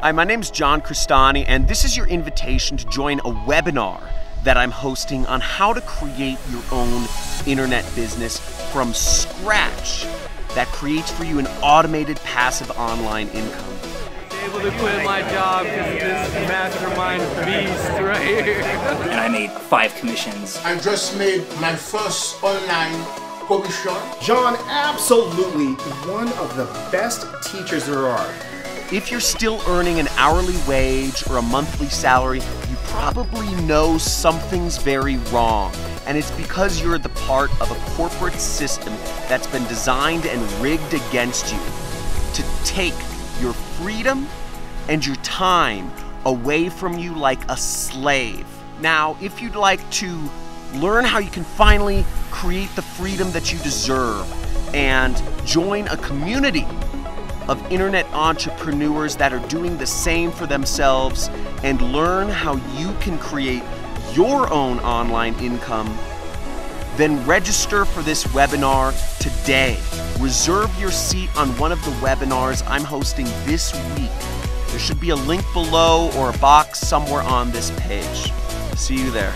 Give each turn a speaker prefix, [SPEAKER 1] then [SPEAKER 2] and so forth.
[SPEAKER 1] Hi, my name's John Crestani, and this is your invitation to join a webinar that I'm hosting on how to create your own internet business from scratch that creates for you an automated passive online income.
[SPEAKER 2] Able to quit my job because of this mastermind beast right here.
[SPEAKER 3] And I made 5 commissions.
[SPEAKER 4] I just made my first online commission.
[SPEAKER 5] John, absolutely one of the best teachers there are.
[SPEAKER 1] If you're still earning an hourly wage or a monthly salary, you probably know something's very wrong. And it's because you're the part of a corporate system that's been designed and rigged against you to take your freedom and your time away from you like a slave. Now, if you'd like to learn how you can finally create the freedom that you deserve and join a community of internet entrepreneurs that are doing the same for themselves and learn how you can create your own online income, then register for this webinar today. Reserve your seat on one of the webinars I'm hosting this week. There should be a link below or a box somewhere on this page. See you there.